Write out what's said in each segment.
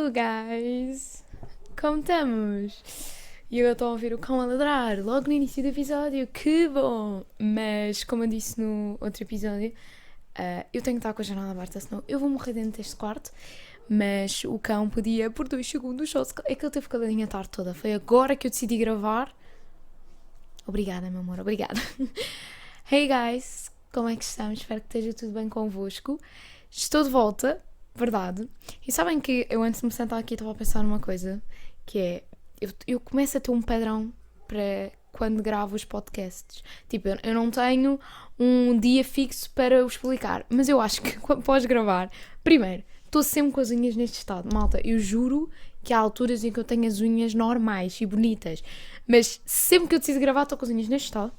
Hello, guys! Como estamos? E eu estou a ouvir o cão a ladrar logo no início do episódio, que bom! Mas, como eu disse no outro episódio, eu tenho que estar com a janela aberta, senão eu vou morrer dentro deste quarto. Mas o cão podia, por 2 segundos, só é que ele teve caladinho a tarde toda. Foi agora que eu decidi gravar. Obrigada, meu amor, obrigada. Hey, guys! Como é que estamos? Espero que esteja tudo bem convosco. Estou de volta, verdade. E sabem que eu antes de me sentar aqui estava a pensar numa coisa, que é, eu começo a ter um padrão para quando gravo os podcasts. Tipo, eu não tenho um dia fixo para o explicar, mas eu acho que após gravar, primeiro, estou sempre com as unhas neste estado. Malta, eu juro que há alturas em que eu tenho as unhas normais e bonitas, mas sempre que eu decido gravar estou com as unhas neste estado.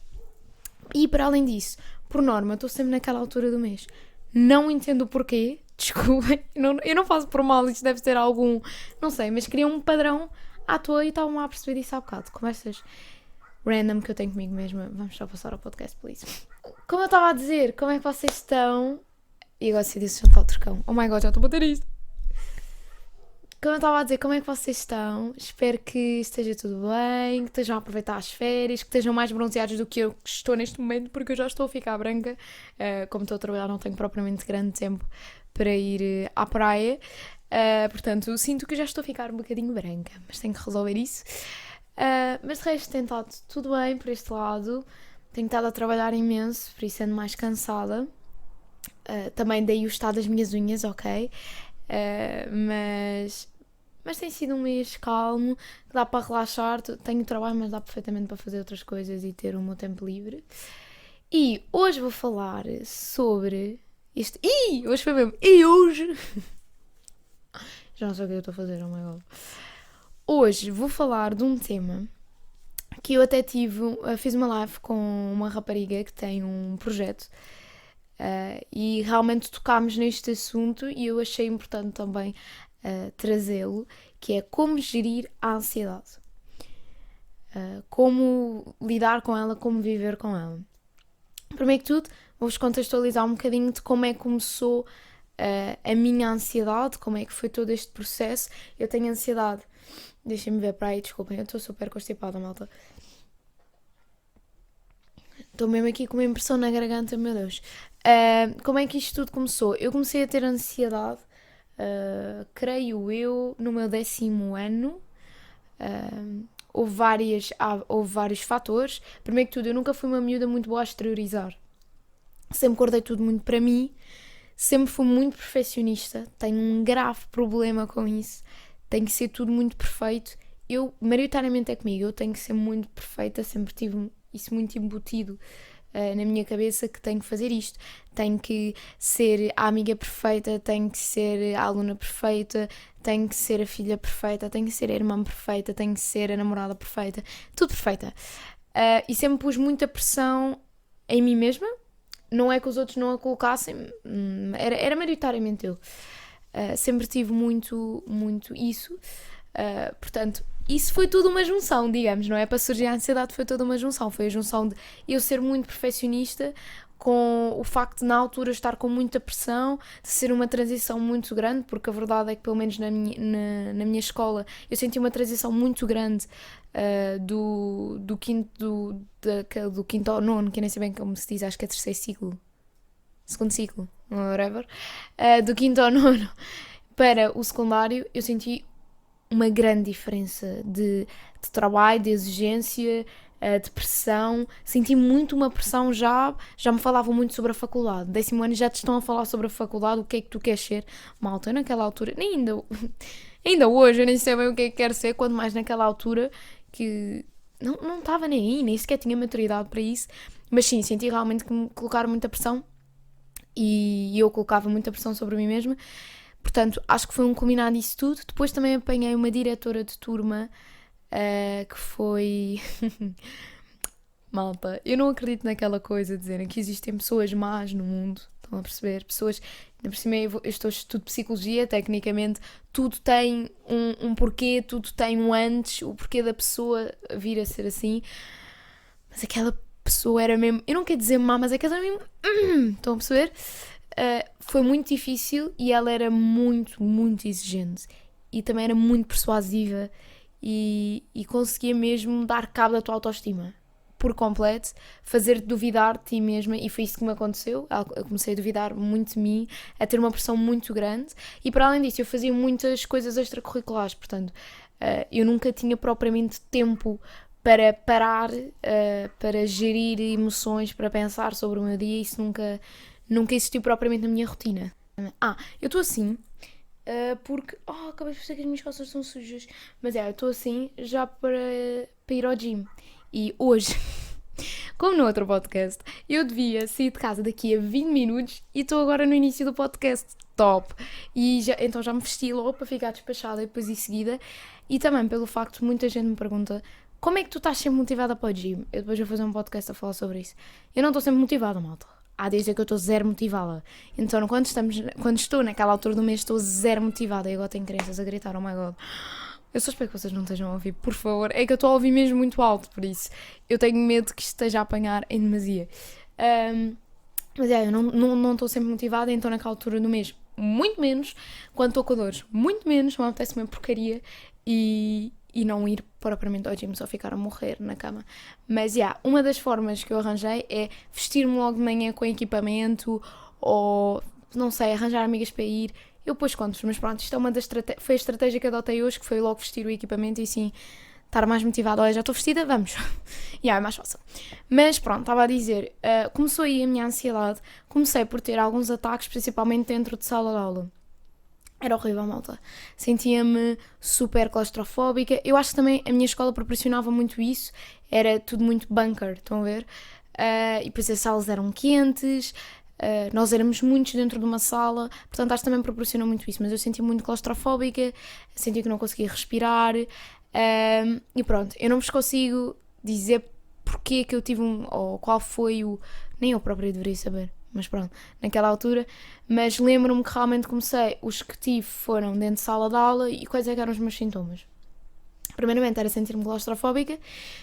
E para além disso, por norma, estou sempre naquela altura do mês. Não entendo o porquê, desculpem, eu não faço por mal, isto deve ter algum, não sei, mas queria um padrão à toa e estavam a perceber isso há bocado. Conversas random que eu tenho comigo mesma. Vamos só passar ao podcast, please. Como eu estava a dizer, como é que vocês estão? E agora decidi jantar o trocão. Oh my god, já estou a bater isto. Como eu estava a dizer, como é que vocês estão? Espero que esteja tudo bem, que estejam a aproveitar as férias, que estejam mais bronzeados do que eu estou neste momento, porque eu já estou a ficar branca. Como estou a trabalhar, não tenho propriamente grande tempo para ir à praia. Portanto, sinto que já estou a ficar um bocadinho branca, mas tenho que resolver isso. Mas de resto, tem estado tudo bem por este lado. Tenho estado a trabalhar imenso, por isso ando mais cansada. Também dei o estado das minhas unhas, ok? Mas tem sido um mês calmo, que dá para relaxar. Tenho trabalho, mas dá perfeitamente para fazer outras coisas e ter o meu tempo livre. E hoje vou falar sobre este. Hoje foi mesmo. E hoje. Já não sei o que eu estou a fazer, oh my god. Hoje vou falar de um tema que eu até fiz uma live com uma rapariga que tem um projeto. E realmente tocámos neste assunto e eu achei importante também trazê-lo, que é como gerir a ansiedade. Como lidar com ela, como viver com ela. Primeiro que tudo, vou-vos contextualizar um bocadinho de como é que começou a minha ansiedade, como é que foi todo este processo. Eu tenho ansiedade, deixem-me ver para aí, desculpem, eu estou super constipada, malta. Estou mesmo aqui com uma impressão na garganta, meu Deus. Como é que isto tudo começou? Eu comecei a ter ansiedade, creio eu, no meu 10º ano. Houve vários fatores. Primeiro que tudo, eu nunca fui uma miúda muito boa a exteriorizar. Sempre guardei tudo muito para mim. Sempre fui muito perfeccionista. Tenho um grave problema com isso. Tem que ser tudo muito perfeito. Eu, maioritariamente é comigo, eu tenho que ser muito perfeita. Sempre tive isso muito embutido na minha cabeça, que tenho que fazer isto. Tenho que ser a amiga perfeita, tenho que ser a aluna perfeita, tenho que ser a filha perfeita, tenho que ser a irmã perfeita, tenho que ser a namorada perfeita, tudo perfeita. E sempre pus muita pressão em mim mesma. Não é que os outros não a colocassem, era maioritariamente eu. Sempre tive muito isso. Portanto, isso foi tudo uma junção, digamos, não é? Para surgir a ansiedade foi toda uma junção. Foi a junção de eu ser muito perfeccionista com o facto de na altura estar com muita pressão, de ser uma transição muito grande, porque a verdade é que pelo menos na minha escola eu senti uma transição muito grande do quinto ao nono, que eu nem sei bem como se diz, acho que é terceiro ciclo, segundo ciclo, whatever, do quinto ao nono para o secundário. Eu senti uma grande diferença de trabalho, de exigência, de pressão. Senti muito uma pressão, já me falavam muito sobre a faculdade. 10º ano já te estão a falar sobre a faculdade, o que é que tu queres ser. Malta, eu naquela altura, ainda hoje eu nem sei bem o que é que quero ser, quando mais naquela altura que não estava nem aí, nem sequer tinha maturidade para isso. Mas sim, senti realmente que me colocaram muita pressão e eu colocava muita pressão sobre mim mesma. Portanto, acho que foi um combinado disso tudo. Depois também apanhei uma diretora de turma que foi... Malta, eu não acredito naquela coisa de dizerem que existem pessoas más no mundo. Estão a perceber? Pessoas... Ainda por cima eu estudo psicologia, tecnicamente tudo tem um porquê, tudo tem um antes, o porquê da pessoa vir a ser assim. Mas aquela pessoa era mesmo... Eu não quero dizer má, mas aquela era mesmo... Estão a perceber? Foi muito difícil e ela era muito, muito exigente. e também era muito persuasiva e conseguia mesmo dar cabo da tua autoestima por completo, fazer-te duvidar de ti mesma, e foi isso que me aconteceu. Eu comecei a duvidar muito de mim, a ter uma pressão muito grande, e para além disso eu fazia muitas coisas extracurriculares, portanto eu nunca tinha propriamente tempo para parar, para gerir emoções, para pensar sobre o meu dia. Isso nunca existiu propriamente na minha rotina. Eu estou assim porque... acabei de perceber que as minhas calças estão sujas. Mas eu estou assim já para ir ao gym. E hoje, como no outro podcast, eu devia sair de casa daqui a 20 minutos e estou agora no início do podcast. Top! E então já me vesti logo para ficar despachada e depois em seguida. E também pelo facto de muita gente me pergunta: como é que tu estás sempre motivada para o gym? Eu depois vou fazer um podcast a falar sobre isso. Eu não estou sempre motivada, malta. Há dias que eu estou zero motivada. Então quando estou naquela altura do mês estou zero motivada. E agora tenho crianças a gritar: oh my god. Eu só espero que vocês não estejam a ouvir, por favor. É que eu estou a ouvir mesmo muito alto, por isso eu tenho medo que isto esteja a apanhar em demasia. Mas eu não estou sempre motivada, então naquela altura do mês, muito menos. Quando estou com dores, muito menos. Me apetece uma porcaria e não ir propriamente ao gym, só ficar a morrer na cama. Mas uma das formas que eu arranjei é vestir-me logo de manhã com equipamento, ou não sei, arranjar amigas para ir. Eu depois conto-vos, mas pronto, isto é foi a estratégia que adotei hoje, que foi logo vestir o equipamento e assim estar mais motivada. Olha, já estou vestida, vamos. É mais fácil. Mas pronto, estava a dizer, começou aí a minha ansiedade. Comecei por ter alguns ataques, principalmente dentro de sala de aula. Era horrível, malta. Sentia-me super claustrofóbica. Eu acho que também a minha escola proporcionava muito isso. Era tudo muito bunker, estão a ver? E por isso as salas eram quentes. Nós éramos muitos dentro de uma sala, portanto acho que também proporcionou muito isso, mas eu sentia muito claustrofóbica, sentia que não conseguia respirar, e pronto, eu não vos consigo dizer porque que eu tive ou qual foi nem eu própria deveria saber, mas pronto, naquela altura, mas lembro-me que realmente os que tive foram dentro de sala de aula. E quais é que eram os meus sintomas? Primeiramente era sentir-me claustrofóbica,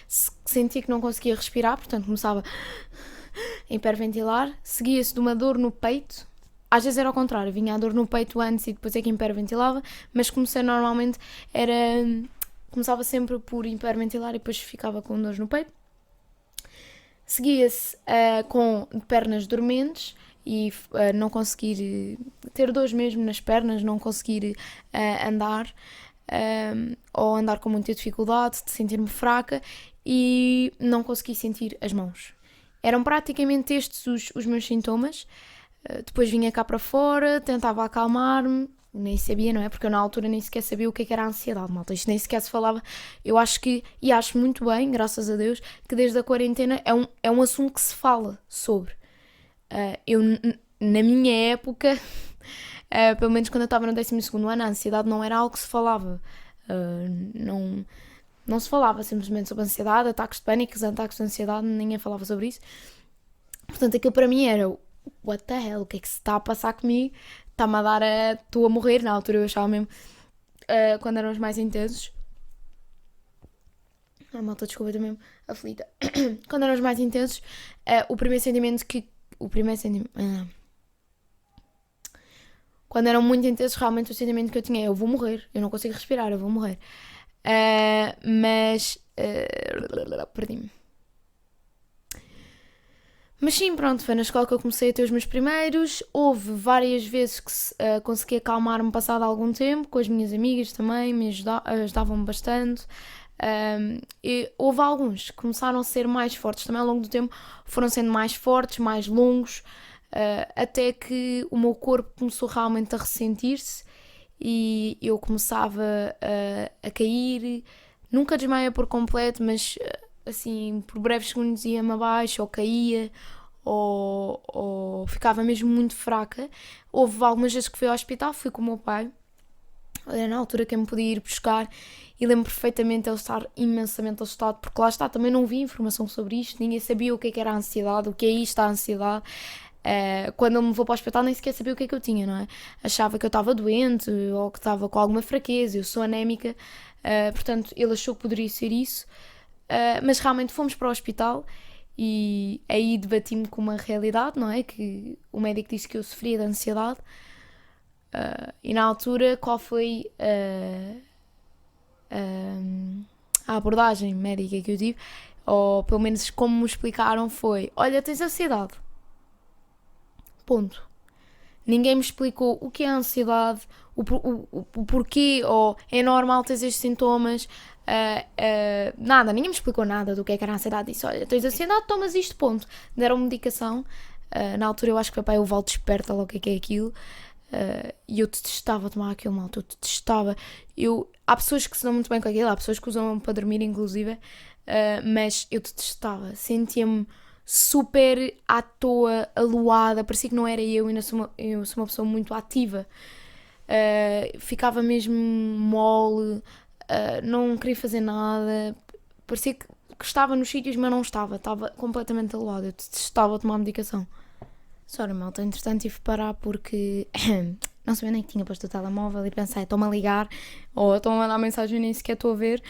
sentia que não conseguia respirar, portanto começava hiperventilar, seguia-se de uma dor no peito. Às vezes era ao contrário, vinha a dor no peito antes e depois é que hiperventilava, mas começava sempre por hiperventilar e depois ficava com dores no peito. Seguia-se com pernas dormentes e não conseguir ter dores mesmo nas pernas, não conseguir andar, ou andar com muita dificuldade, de sentir-me fraca e não conseguir sentir as mãos. Eram praticamente estes os meus sintomas. Depois vinha cá para fora, tentava acalmar-me, nem sabia, não é? Porque eu na altura nem sequer sabia o que era a ansiedade, malta. Isto nem sequer se falava. Eu acho que, e acho muito bem, graças a Deus, que desde a quarentena é um assunto que se fala sobre. Eu, na minha época, pelo menos quando eu estava no 12º ano, a ansiedade não era algo que se falava. Não se falava simplesmente sobre ansiedade, ataques de pânico, ataques de ansiedade, ninguém falava sobre isso. Portanto, aquilo para mim era: what the hell, o que é que se está a passar comigo? Está-me a dar estou a morrer. Na altura eu achava mesmo, quando eram os mais intensos. Malta, desculpa, estou mesmo aflita. Quando eram os mais intensos, o primeiro sentimento quando eram muito intensos, realmente o sentimento que eu tinha é: eu vou morrer, eu não consigo respirar, eu vou morrer. Perdi-me. Mas sim, pronto, foi na escola que eu comecei a ter os meus primeiros. Houve várias vezes que consegui acalmar-me passado algum tempo, com as minhas amigas também, me ajudavam-me bastante. E houve alguns que começaram a ser mais fortes também ao longo do tempo, foram sendo mais fortes, mais longos, até que o meu corpo começou realmente a ressentir-se e eu começava a cair. Nunca desmaia por completo, mas assim, por breves segundos ia-me abaixo, ou caía, ou ficava mesmo muito fraca. Houve algumas vezes que fui ao hospital, fui com o meu pai, era na altura que eu me podia ir buscar, e lembro perfeitamente ele estar imensamente assustado, porque lá está, também não havia informação sobre isto, ninguém sabia o que era a ansiedade, o que é isto, a ansiedade. Quando ele me levou para o hospital nem sequer sabia o que é que eu tinha, não é? Achava que eu estava doente, ou que estava com alguma fraqueza, eu sou anémica, portanto ele achou que poderia ser isso. Mas realmente fomos para o hospital e aí debati-me com uma realidade, não é? Que o médico disse que eu sofria de ansiedade. E na altura, qual foi a abordagem médica que eu tive, ou pelo menos como me explicaram, foi: olha, tens ansiedade. Ponto. Ninguém me explicou o que é a ansiedade, o porquê, ou é normal ter estes sintomas, nada, ninguém me explicou nada do que era a ansiedade. Disse: olha, tens ansiedade, tomas isto, ponto. Deram medicação. Na altura eu acho que o papai, o Val desperta lá o que é aquilo. E eu detestava tomar aquilo, malta, eu detestava. Há pessoas que se dão muito bem com aquilo, há pessoas que usam para dormir, inclusive, mas eu detestava, sentia-me super à toa, aloada, parecia que não era eu, ainda eu sou uma pessoa muito ativa. Ficava mesmo mole, não queria fazer nada, parecia que estava nos sítios, mas não estava completamente aloada, eu detestava tomar medicação. Sorry, malta, entretanto tive de parar porque não sabia nem que tinha posto o telemóvel e pensei: estão-me a ligar ou estão a mandar mensagem e nem sequer estou a ver.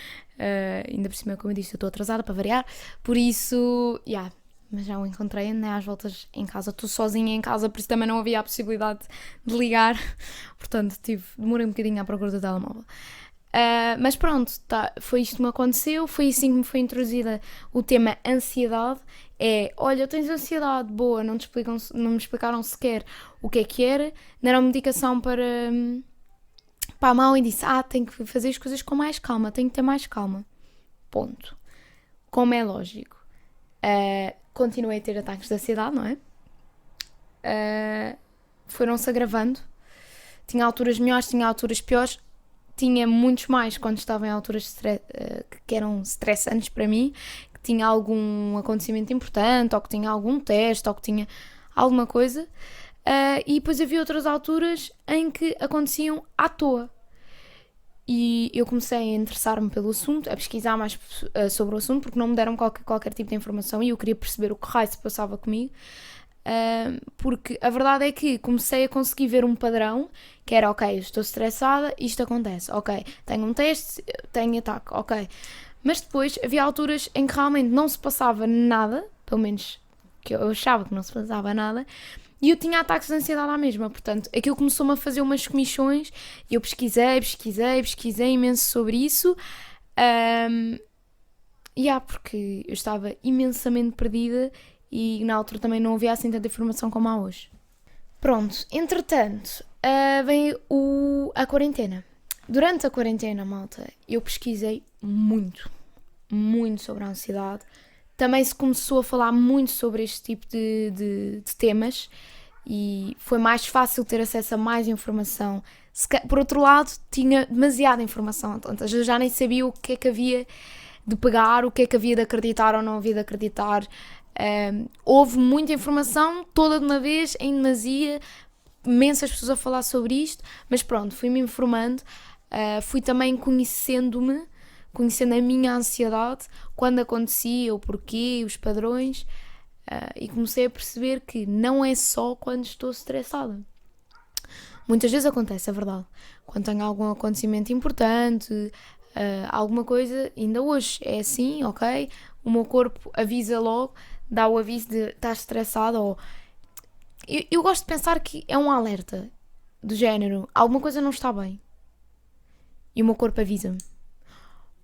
Ainda por cima, como eu disse, eu estou atrasada para variar, por isso, mas já o encontrei, andei às voltas em casa, estou sozinha em casa, por isso também não havia a possibilidade de ligar, portanto demorei um bocadinho à procura do telemóvel. Mas pronto, foi isto que me aconteceu, foi assim que me foi introduzida o tema ansiedade. Olha, tens ansiedade, boa, não me explicaram sequer o que era, deram medicação para a mão e disse: tenho que fazer as coisas com mais calma, tenho que ter mais calma. Ponto. Como é lógico. Continuei a ter ataques de ansiedade, não é? Foram-se agravando. Tinha alturas melhores, tinha alturas piores. Tinha muitos mais quando estava em alturas que eram estressantes para mim, que tinha algum acontecimento importante, ou que tinha algum teste, ou que tinha alguma coisa. E depois havia outras alturas em que aconteciam à toa. E eu comecei a interessar-me pelo assunto, a pesquisar mais sobre o assunto, porque não me deram qualquer tipo de informação e eu queria perceber o que raio se passava comigo. Porque a verdade é que comecei a conseguir ver um padrão, que era: ok, estou estressada, isto acontece, ok, tenho um teste, tenho ataque, ok. Mas depois havia alturas em que realmente não se passava nada, pelo menos que eu achava que não se passava nada, e eu tinha ataques de ansiedade à mesma. Portanto, aquilo começou-me a fazer umas comissões e eu pesquisei imenso sobre isso. Porque eu estava imensamente perdida e na altura também não havia assim tanta informação como há hoje. Pronto, entretanto, vem a quarentena. Durante a quarentena, malta, eu pesquisei muito sobre a ansiedade. Também se começou a falar muito sobre este tipo de temas e foi mais fácil ter acesso a mais informação. Por outro lado, tinha demasiada informação, então eu já nem sabia o que é que havia de pegar, o que é que havia de acreditar ou não havia de acreditar. Houve muita informação, toda de uma vez, em demasia, imensas pessoas a falar sobre isto, mas pronto, fui-me informando, fui também conhecendo a minha ansiedade, quando acontecia, o porquê, os padrões, e comecei a perceber que não é só quando estou estressada. Muitas vezes acontece, é verdade, quando tenho algum acontecimento importante, alguma coisa, ainda hoje é assim, ok, o meu corpo avisa logo, dá o aviso de estar estressado, ou eu gosto de pensar que é um alerta do género: alguma coisa não está bem e o meu corpo avisa-me.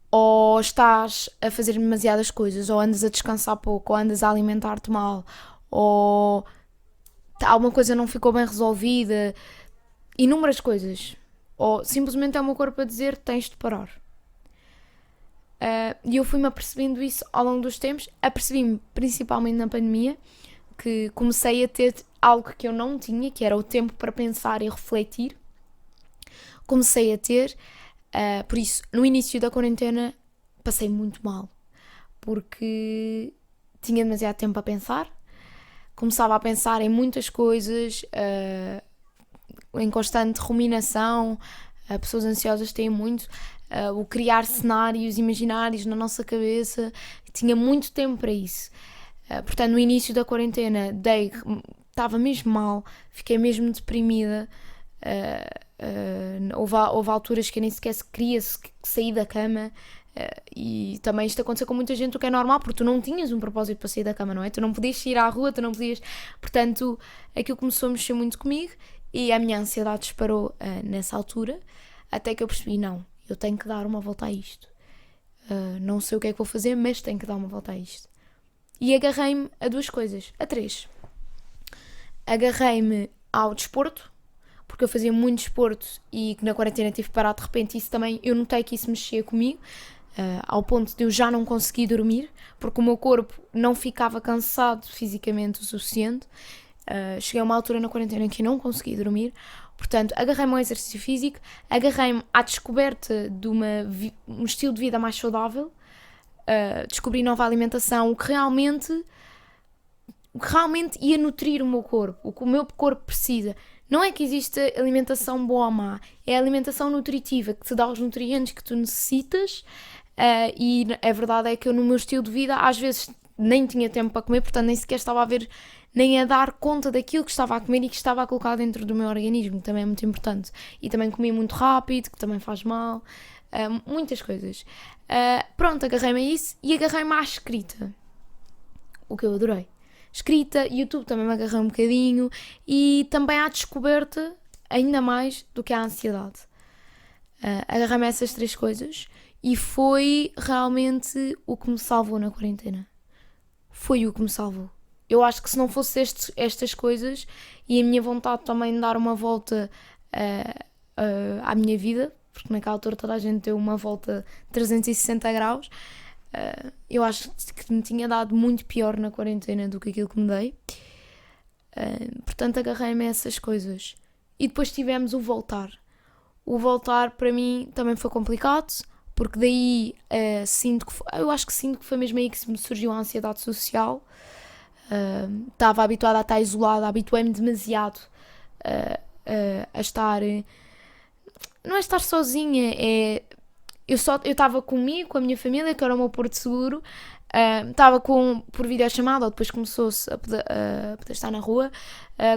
Ou estás a fazer demasiadas coisas, ou andas a descansar pouco, ou andas a alimentar-te mal, ou alguma coisa não ficou bem resolvida, inúmeras coisas. Ou simplesmente é o meu corpo a dizer: tens de parar. E eu fui-me apercebendo isso ao longo dos tempos. Apercebi-me principalmente na pandemia, que comecei a ter algo que eu não tinha, que era o tempo para pensar e refletir. Comecei a ter, por isso, no início da quarentena, passei muito mal, porque tinha demasiado tempo a pensar, começava a pensar em muitas coisas, em constante ruminação. Pessoas ansiosas têm muito o criar cenários imaginários na nossa cabeça, tinha muito tempo para isso. Portanto, no início da quarentena estava mesmo mal, fiquei mesmo deprimida. Houve alturas que eu nem sequer queria sair da cama. E também isto aconteceu com muita gente, o que é normal, porque tu não tinhas um propósito para sair da cama, não é? Tu não podias sair à rua, tu não podias. Portanto, aquilo começou a mexer muito comigo e a minha ansiedade disparou nessa altura, até que eu percebi, não, eu tenho que dar uma volta a isto. Não sei o que é que vou fazer, mas tenho que dar uma volta a isto. E agarrei-me a 2 coisas, a 3. Agarrei-me ao desporto, porque eu fazia muito desporto e na quarentena tive que parar de repente. Isso também, eu notei que isso mexia comigo, ao ponto de eu já não conseguir dormir, porque o meu corpo não ficava cansado fisicamente o suficiente. Cheguei a uma altura na quarentena em que eu não consegui dormir. Portanto, agarrei-me ao exercício físico, agarrei-me à descoberta de um estilo de vida mais saudável, descobri nova alimentação, o que realmente ia nutrir o meu corpo, o que o meu corpo precisa. Não é que exista alimentação boa ou má, é a alimentação nutritiva, que te dá os nutrientes que tu necessitas, e a verdade é que eu no meu estilo de vida às vezes nem tinha tempo para comer, portanto nem sequer estava a ver, nem a dar conta daquilo que estava a comer e que estava a colocar dentro do meu organismo, que também é muito importante. E também comia muito rápido, que também faz mal, muitas coisas. Pronto, agarrei-me a isso e agarrei-me à escrita, o que eu adorei. Escrita, YouTube também me agarrou um bocadinho, e também à descoberta ainda mais do que a ansiedade. Agarrei-me a essas 3 coisas e foi realmente o que me salvou na quarentena. Foi o que me salvou. Eu acho que se não fosse estas coisas e a minha vontade também de dar uma volta à minha vida, porque naquela altura toda a gente deu uma volta 360 graus, eu acho que me tinha dado muito pior na quarentena do que aquilo que me dei. Portanto, agarrei-me a essas coisas. E depois tivemos o voltar. O voltar para mim também foi complicado, porque daí eu acho que sinto que foi mesmo aí que me surgiu a ansiedade social. Estava habituada a estar isolada, habituei-me demasiado a estar. Não é estar sozinha, eu estava comigo, com a minha família, que era o meu porto seguro. Estava por videochamada, ou depois começou-se a poder estar na rua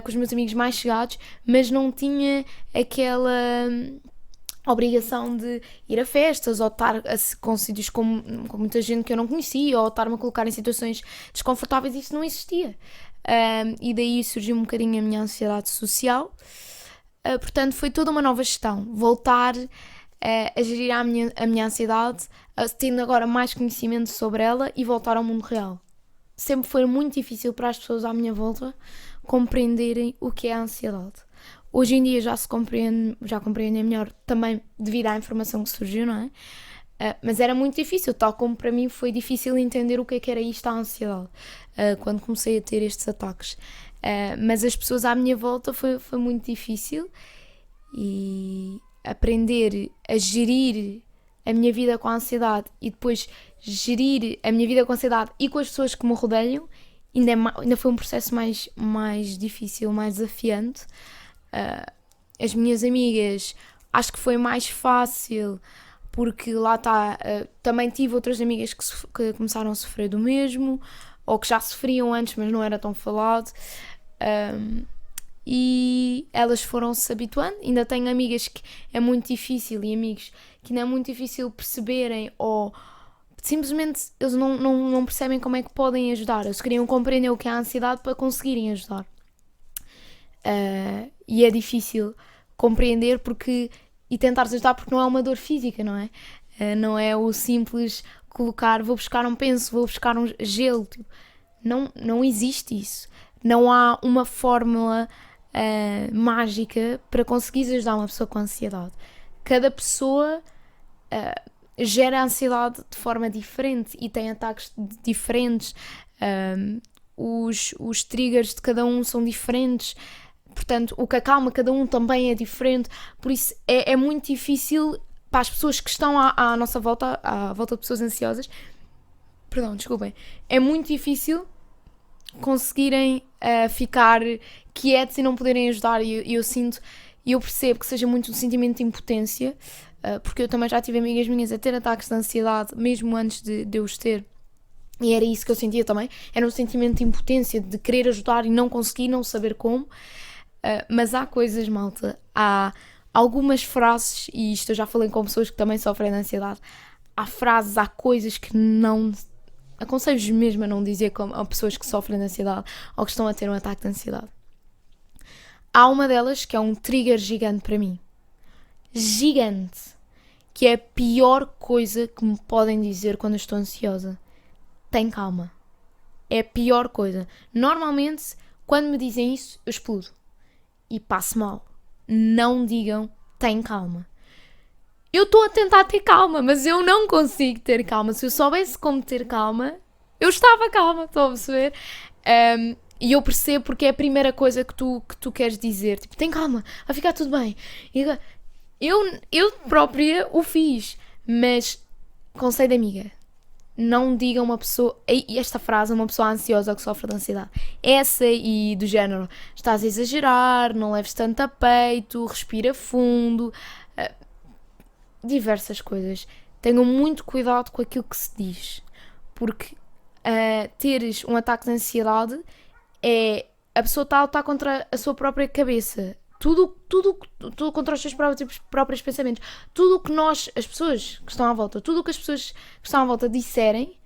com os meus amigos mais chegados, mas não tinha aquela obrigação de ir a festas ou estar com sítios com muita gente que eu não conhecia, ou estar-me a colocar em situações desconfortáveis. Isso não existia. E daí surgiu um bocadinho a minha ansiedade social. Portanto, foi toda uma nova gestão. Voltar a gerir a minha ansiedade, tendo agora mais conhecimento sobre ela, e voltar ao mundo real. Sempre foi muito difícil para as pessoas à minha volta compreenderem o que é a ansiedade. Hoje em dia já compreendem melhor, também devido à informação que surgiu, não é? Mas era muito difícil, tal como para mim foi difícil entender o que é que era isto, a ansiedade, quando comecei a ter estes ataques. Mas as pessoas à minha volta foi muito difícil, e aprender a gerir a minha vida com a ansiedade e depois gerir a minha vida com a ansiedade e com as pessoas que me rodeiam ainda foi um processo mais difícil, mais desafiante. As minhas amigas, acho que foi mais fácil, porque lá está, também tive outras amigas que começaram a sofrer do mesmo, ou que já sofriam antes, mas não era tão falado. E elas foram-se habituando. Ainda tenho amigas que é muito difícil, e amigos que ainda é muito difícil perceberem, ou simplesmente eles não percebem como é que podem ajudar. Eles queriam compreender o que é a ansiedade para conseguirem ajudar. E é difícil compreender e tentar ajudar, porque não é uma dor física, não é? Não é o simples vou buscar um penso, vou buscar um gelo. Tipo, não existe isso. Não há uma fórmula mágica para conseguir ajudar uma pessoa com ansiedade. Cada pessoa gera ansiedade de forma diferente e tem ataques diferentes. Os triggers de cada um são diferentes. Portanto, o que acalma cada um também é diferente. Por isso é muito difícil para as pessoas que estão à nossa volta, à volta de pessoas ansiosas. Desculpem. É muito difícil conseguirem ficar quietos e não poderem ajudar. E eu sinto, e eu percebo que seja muito um sentimento de impotência, porque eu também já tive amigas minhas a ter ataques de ansiedade mesmo antes de eu os ter. E era isso que eu sentia também. Era um sentimento de impotência, de querer ajudar e não conseguir, não saber como. Mas há coisas, malta, há algumas frases, e isto eu já falei com pessoas que também sofrem de ansiedade, há frases, há coisas que não... Aconselho-vos mesmo a não dizer a pessoas que sofrem de ansiedade ou que estão a ter um ataque de ansiedade. Há uma delas que é um trigger gigante para mim. Gigante. Que é a pior coisa que me podem dizer quando eu estou ansiosa. Tem calma. É a pior coisa. Normalmente, quando me dizem isso, eu explodo. E passo mal. Não digam, tem calma. Eu estou a tentar ter calma, mas eu não consigo ter calma. Se eu soubesse como ter calma, eu estava calma, estão a perceber? E eu percebo porque é a primeira coisa que tu queres dizer. Tipo, tem calma, vai ficar tudo bem. Eu própria o fiz, mas conselho de amiga. Não diga uma pessoa, e esta frase, uma pessoa ansiosa que sofre de ansiedade. Essa e do género, estás a exagerar, não leves tanto a peito, respira fundo, diversas coisas. Tenham muito cuidado com aquilo que se diz, porque teres um ataque de ansiedade é a pessoa está a lutar contra a sua própria cabeça. Tudo contra os seus próprios pensamentos. Tudo o que nós, as pessoas que estão à volta, tudo o que as pessoas que estão à volta disserem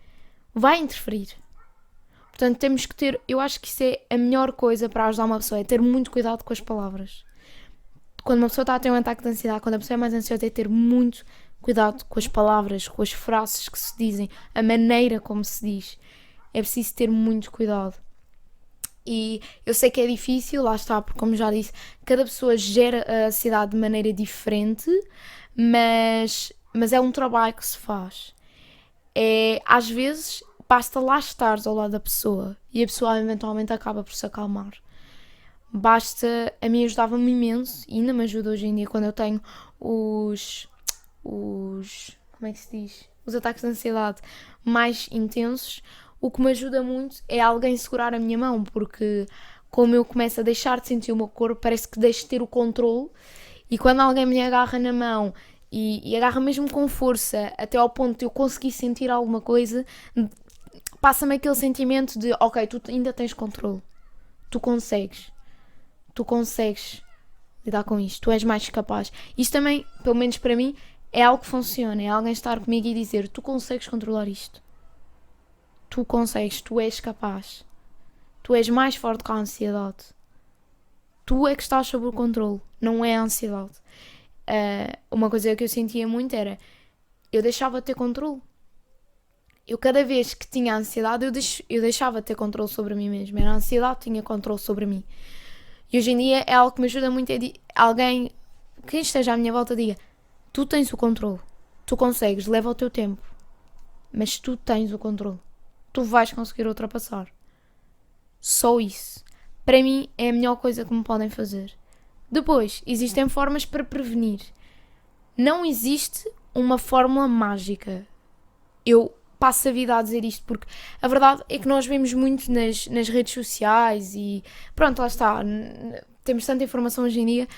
vai interferir. Portanto, temos que ter, eu acho que isso é a melhor coisa para ajudar uma pessoa, é ter muito cuidado com as palavras. Quando uma pessoa está a ter um ataque de ansiedade, quando a pessoa é mais ansiosa, é ter muito cuidado com as palavras, com as frases que se dizem, a maneira como se diz. É preciso ter muito cuidado. E eu sei que é difícil, lá está, porque como já disse, cada pessoa gera a ansiedade de maneira diferente, mas é um trabalho que se faz. Às vezes basta lá estares ao lado da pessoa e a pessoa eventualmente acaba por se acalmar. A mim ajudava-me imenso e ainda me ajuda hoje em dia quando eu tenho como é que se diz? Os ataques de ansiedade mais intensos. O que me ajuda muito é alguém segurar a minha mão, porque como eu começo a deixar de sentir o meu corpo, parece que deixo de ter o controle, e quando alguém me agarra na mão e agarra mesmo com força, até ao ponto de eu conseguir sentir alguma coisa, passa-me aquele sentimento de ok, tu ainda tens controle, tu consegues lidar com isto, tu és mais capaz. Isto também, pelo menos para mim, é algo que funciona, é alguém estar comigo e dizer tu consegues controlar isto. Tu consegues, tu és capaz. Tu és mais forte que a ansiedade. Tu é que estás sob o controle, não é a ansiedade. Uma coisa que eu sentia muito era, eu deixava de ter controle. Eu cada vez que tinha ansiedade, eu deixava de ter controle sobre mim mesma. Era a ansiedade que tinha controle sobre mim. E hoje em dia é algo que me ajuda muito, alguém, quem esteja à minha volta, diga, tu tens o controle. Tu consegues, leva o teu tempo. Mas tu tens o controle. Tu vais conseguir ultrapassar. Só isso. Para mim é a melhor coisa que me podem fazer. Depois, existem formas para prevenir. Não existe uma fórmula mágica. Eu passo a vida a dizer isto porque a verdade é que nós vemos muito nas redes sociais e pronto, lá está. Temos tanta informação hoje em dia.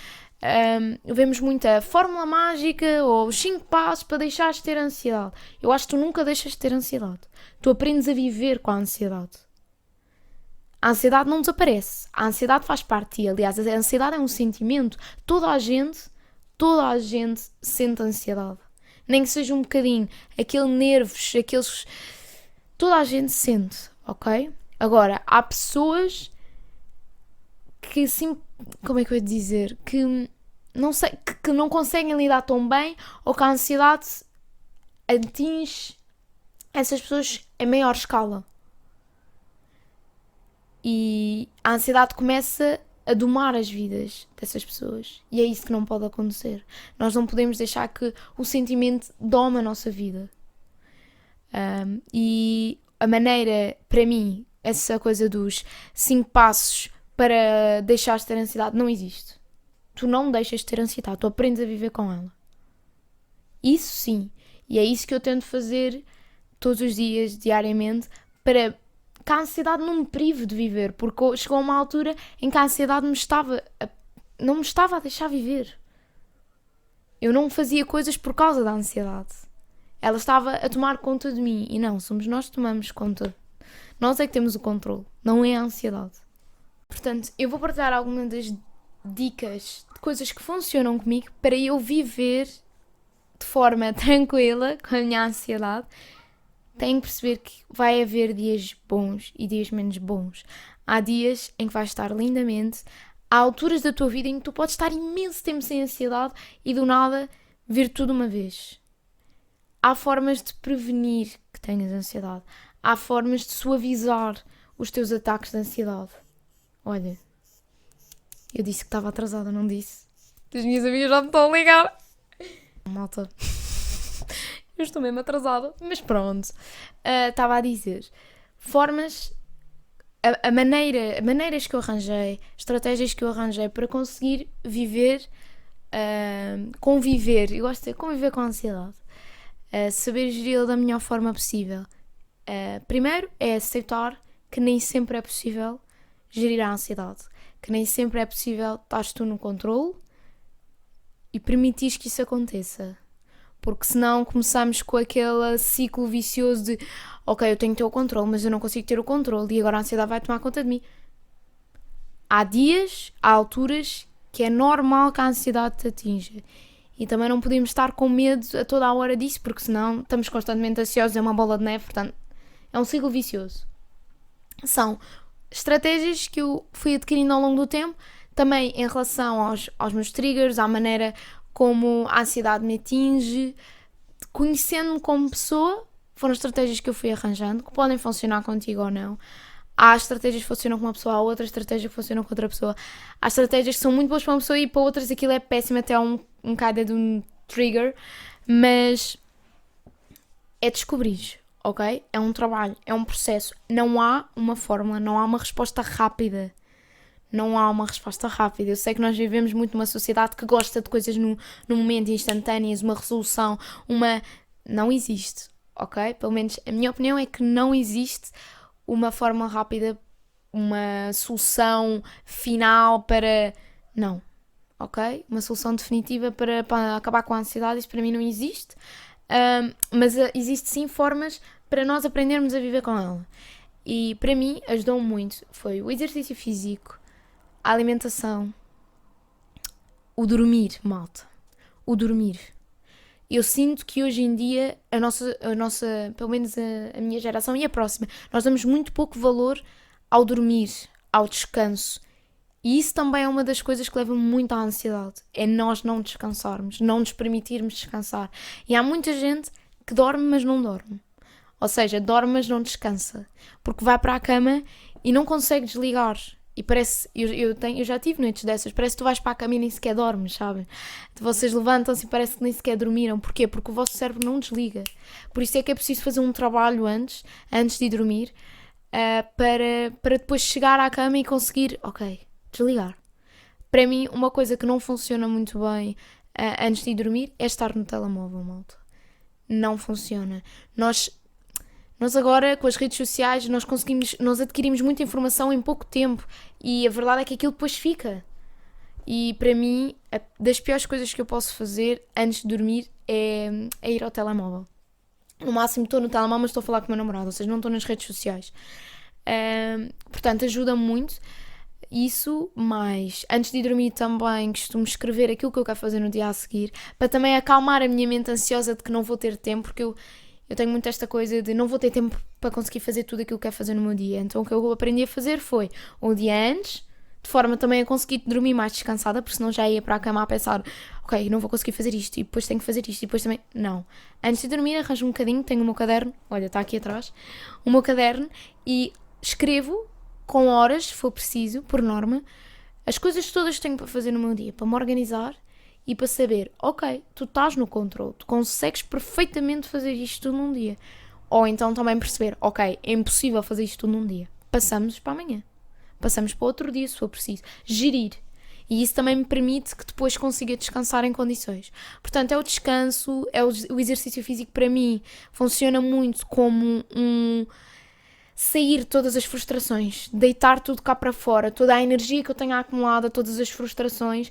Vemos muita fórmula mágica ou os 5 passos para deixares de ter ansiedade. Eu acho que tu nunca deixas de ter ansiedade. Tu aprendes a viver com a ansiedade. A ansiedade não desaparece. A ansiedade faz parte de ti. Aliás, a ansiedade é um sentimento. Toda a gente sente ansiedade. Nem que seja um bocadinho. Aquele nervos, aqueles... Toda a gente sente, ok? Agora, há pessoas que sim, como é que eu ia dizer? Que não conseguem lidar tão bem ou que a ansiedade atinge essas pessoas em maior escala. E a ansiedade começa a domar as vidas dessas pessoas. E é isso que não pode acontecer. Nós não podemos deixar que o sentimento dome a nossa vida. E a maneira, para mim, essa coisa dos 5 passos para deixares de ter ansiedade, não existe. Tu não deixas de ter ansiedade, tu aprendes a viver com ela. Isso sim. E é isso que eu tento fazer todos os dias, diariamente, para que a ansiedade não me prive de viver, porque chegou uma altura em que a ansiedade não me estava a deixar viver. Eu não fazia coisas por causa da ansiedade. Ela estava a tomar conta de mim. E não, somos nós que tomamos conta. Nós é que temos o controle, não é a ansiedade. Portanto, eu vou partilhar algumas das dicas de coisas que funcionam comigo para eu viver de forma tranquila com a minha ansiedade. Tenho que perceber que vai haver dias bons e dias menos bons. Há dias em que vai estar lindamente, Há alturas da tua vida em que tu podes estar imenso tempo sem ansiedade e do nada vir tudo uma vez. Há formas de prevenir que tenhas ansiedade. Há formas de suavizar os teus ataques de ansiedade. Olha, eu disse que estava atrasada, não disse? As minhas amigas já me estão a ligar. Malta, eu estou mesmo atrasada, mas pronto. Estava a dizer, formas, maneiras que eu arranjei, estratégias que eu arranjei para conseguir viver, conviver, eu gosto de conviver com a ansiedade, saber geri-la da melhor forma possível. Primeiro é aceitar que nem sempre é possível gerir a ansiedade, que nem sempre é possível estar tu no controle e permitir que isso aconteça. Porque senão começamos com aquele ciclo vicioso de ok, eu tenho que ter o controle, mas eu não consigo ter o controle e agora a ansiedade vai tomar conta de mim. Há dias, há alturas que é normal que a ansiedade te atinja. E também não podemos estar com medo a toda a hora disso, porque senão estamos constantemente ansiosos, é uma bola de neve, portanto é um ciclo vicioso. São estratégias que eu fui adquirindo ao longo do tempo, também em relação aos meus triggers, à maneira como a ansiedade me atinge, conhecendo-me como pessoa, foram estratégias que eu fui arranjando, que podem funcionar contigo ou não. Há estratégias que funcionam com uma pessoa, há outras estratégias que funcionam com outra pessoa. Há estratégias que são muito boas para uma pessoa e para outras aquilo é péssimo, até um bocado de um trigger, mas é descobrir, ok? É um trabalho, é um processo. Não há uma fórmula, não há uma resposta rápida. Não há uma resposta rápida. Eu sei que nós vivemos muito numa sociedade que gosta de coisas no momento, instantâneas, uma resolução, Não existe, ok? Pelo menos a minha opinião é que não existe uma forma rápida, uma solução final para... Não, ok? Uma solução definitiva para acabar com a ansiedade, isso para mim não existe. Mas existe sim formas para nós aprendermos a viver com ela. E para mim ajudou muito. Foi o exercício físico, a alimentação, o dormir, malta. O dormir. Eu sinto que hoje em dia a nossa pelo menos a minha geração e a próxima, nós damos muito pouco valor ao dormir, ao descanso. E isso também é uma das coisas que leva muito à ansiedade. É nós não descansarmos, não nos permitirmos descansar. E há muita gente que dorme, mas não dorme. Ou seja, dorme, mas não descansa. Porque vai para a cama e não consegue desligar. E parece, eu já tive noites dessas, parece que tu vais para a cama e nem sequer dormes, sabem? Vocês levantam-se e parece que nem sequer dormiram. Porquê? Porque o vosso cérebro não desliga. Por isso é que é preciso fazer um trabalho antes de dormir, para depois chegar à cama e conseguir, ok, desligar. Para mim, uma coisa que não funciona muito bem antes de ir dormir é estar no telemóvel, malta. Não funciona. Nós agora, com as redes sociais, nós adquirimos muita informação em pouco tempo e a verdade é que aquilo depois fica. E para mim, das piores coisas que eu posso fazer antes de dormir é ir ao telemóvel. No máximo estou no telemóvel, mas estou a falar com o meu namorado, ou seja, não estou nas redes sociais. Portanto, ajuda muito isso, mas antes de ir dormir também costumo escrever aquilo que eu quero fazer no dia a seguir, para também acalmar a minha mente ansiosa de que não vou ter tempo, porque eu tenho muito esta coisa de não vou ter tempo para conseguir fazer tudo aquilo que quero fazer no meu dia. Então o que eu aprendi a fazer foi um dia antes, de forma também a conseguir dormir mais descansada, porque senão já ia para a cama a pensar, ok, não vou conseguir fazer isto, e depois tenho que fazer isto, e depois também... Não. Antes de dormir arranjo um bocadinho, tenho o meu caderno, olha, está aqui atrás, o meu caderno, e escrevo com horas, se for preciso, por norma, as coisas todas que tenho para fazer no meu dia, para me organizar e para saber, ok, tu estás no controle, tu consegues perfeitamente fazer isto tudo num dia. Ou então também perceber, ok, é impossível fazer isto tudo num dia. Passamos para amanhã. Passamos para outro dia, se for preciso. Gerir. E isso também me permite que depois consiga descansar em condições. Portanto, é o descanso, é o exercício físico para mim. Funciona muito como sair todas as frustrações, deitar tudo cá para fora, toda a energia que eu tenho acumulada, todas as frustrações.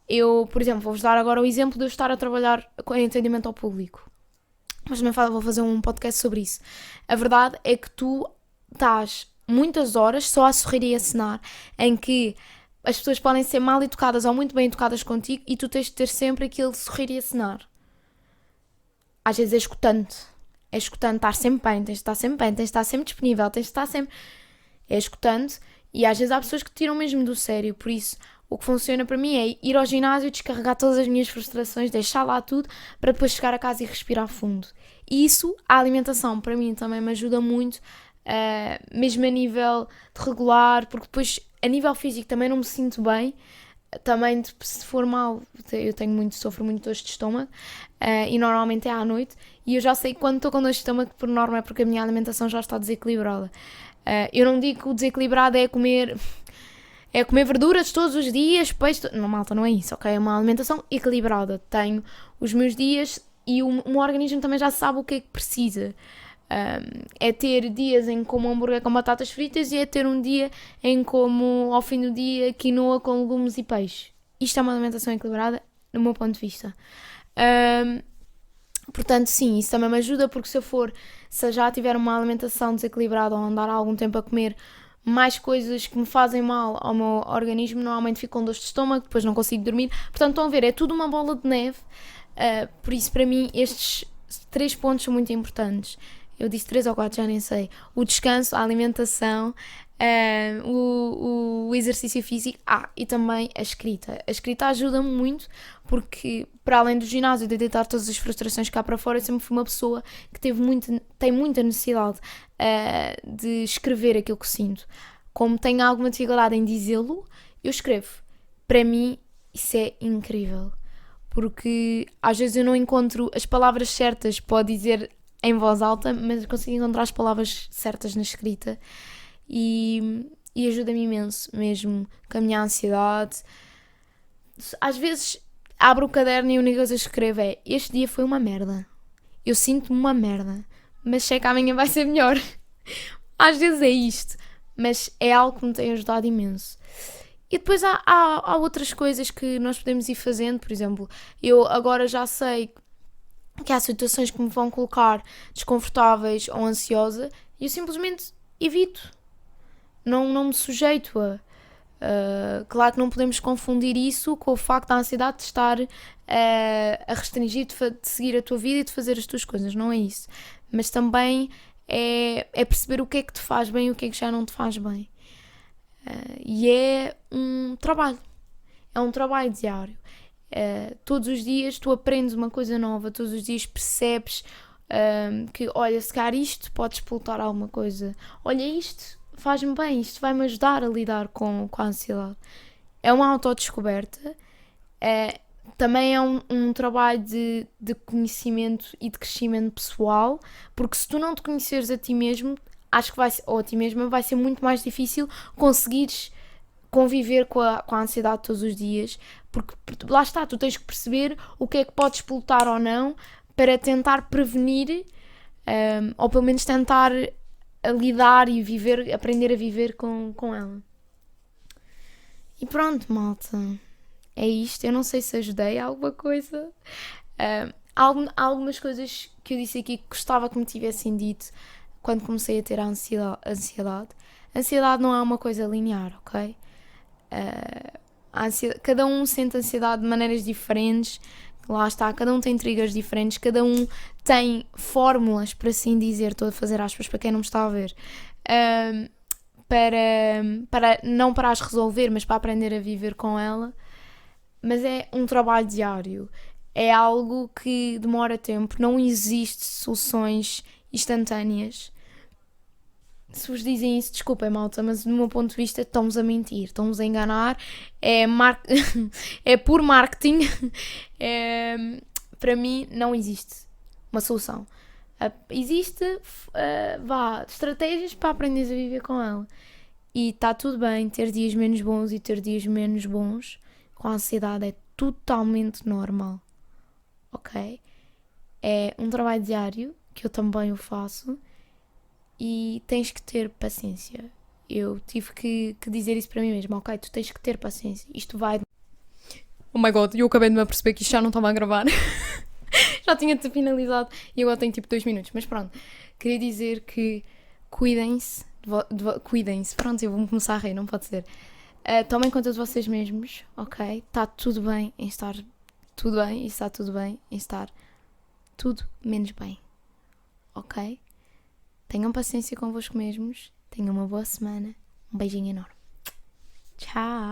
Eu, por exemplo, vou-vos dar agora o exemplo de eu estar a trabalhar em atendimento ao público. Mas também vou fazer um podcast sobre isso. A verdade é que tu estás muitas horas só a sorrir e a acenar, em que as pessoas podem ser mal educadas ou muito bem educadas contigo e tu tens de ter sempre aquele sorrir e acenar. Às vezes é escutante. É escutante, estar sempre bem, tens de estar sempre bem, tens de estar sempre disponível, tens de estar sempre... É escutante e às vezes há pessoas que te tiram mesmo do sério, por isso O que funciona para mim é ir ao ginásio, descarregar todas as minhas frustrações, deixar lá tudo, para depois chegar a casa e respirar fundo. E isso, a alimentação, para mim também me ajuda muito, mesmo a nível de regular, porque depois, a nível físico, também não me sinto bem. Também, se for mal, sofro muito dores de estômago, e normalmente é à noite, e eu já sei que quando estou com dores de estômago, por norma é porque a minha alimentação já está desequilibrada. Eu não digo que o desequilibrado é comer verduras todos os dias, peixe... Não, malta, não é isso, ok? É uma alimentação equilibrada. Tenho os meus dias e o meu organismo também já sabe o que é que precisa. É ter dias em que como hambúrguer com batatas fritas e é ter um dia em como, ao fim do dia, quinoa com legumes e peixe. Isto é uma alimentação equilibrada, no meu ponto de vista. Portanto, sim, isso também me ajuda, porque se eu já tiver uma alimentação desequilibrada ou andar há algum tempo a comer mais coisas que me fazem mal ao meu organismo, normalmente fico com dores de estômago, depois não consigo dormir. Portanto, estão a ver, é tudo uma bola de neve. Por isso, para mim, estes 3 pontos são muito importantes. Eu disse 3 ou 4, já nem sei. O descanso, a alimentação, o exercício físico, e também a escrita. A escrita ajuda-me muito, porque para além do ginásio, de deitar todas as frustrações cá para fora, eu sempre fui uma pessoa que tem muita necessidade de escrever aquilo que sinto. Como tenho alguma dificuldade em dizê-lo, eu escrevo. Para mim, isso é incrível. Porque às vezes eu não encontro as palavras certas para dizer em voz alta, mas consigo encontrar as palavras certas na escrita e ajuda-me imenso, mesmo com a minha ansiedade. Às vezes abro o caderno e a única coisa que escrevo é: este dia foi uma merda, eu sinto-me uma merda, mas sei que amanhã vai ser melhor. Às vezes é isto, mas é algo que me tem ajudado imenso. E depois há outras coisas que nós podemos ir fazendo. Por exemplo, eu agora já sei que há situações que me vão colocar desconfortáveis ou ansiosa e eu simplesmente evito. Não me sujeito a. Claro que não podemos confundir isso com o facto da ansiedade de estar a restringir de seguir a tua vida e de fazer as tuas coisas. Não é isso. Mas também é perceber o que é que te faz bem e o que é que já não te faz bem. E é um trabalho. É um trabalho diário. Todos os dias tu aprendes uma coisa nova, todos os dias percebes que, olha, se calhar isto pode explotar alguma coisa, olha, isto faz-me bem, isto vai-me ajudar a lidar com a ansiedade. É uma autodescoberta, também é um trabalho de conhecimento e de crescimento pessoal, porque se tu não te conheceres a ti mesmo, acho que ou a ti mesma, vai ser muito mais difícil conseguires conviver com a ansiedade todos os dias, porque lá está, tu tens que perceber o que é que pode explotar ou não para tentar prevenir, ou pelo menos tentar lidar e aprender a viver com ela. E pronto, malta, é isto. Eu não sei se ajudei a alguma coisa. Há algumas coisas que eu disse aqui que gostava que me tivessem dito quando comecei a ter a ansiedade. A ansiedade não é uma coisa linear, ok? Cada um sente ansiedade de maneiras diferentes. Lá está, cada um tem triggers diferentes, cada um tem fórmulas, por assim dizer, estou a fazer aspas para quem não me está a ver, para não para as resolver, mas para aprender a viver com ela. Mas é um trabalho diário, é algo que demora tempo, não existe soluções instantâneas. Se vos dizem isso, desculpem, malta, mas do meu ponto de vista estão-vos a mentir, estão-vos a enganar, é por marketing. Para mim não existe uma solução. Existe estratégias para aprenderes a viver com ela. E está tudo bem ter dias menos bons e ter dias menos bons. Com a ansiedade é totalmente normal, ok? É um trabalho diário, que eu também o faço, e tens que ter paciência. Eu tive que dizer isso para mim mesma, ok? Tu tens que ter paciência, isto vai... Oh my god, eu acabei de me aperceber que isto já não estava a gravar. Já tinha-te finalizado e agora tenho tipo 2 minutos, mas pronto. Queria dizer que cuidem-se, cuidem-se, pronto, eu vou começar a rir, não pode ser. Tomem conta de vocês mesmos, ok? Está tudo bem em estar tudo bem e está tudo bem em estar tudo menos bem, ok? Tenham paciência convosco mesmos, tenham uma boa semana, um beijinho enorme. Tchau!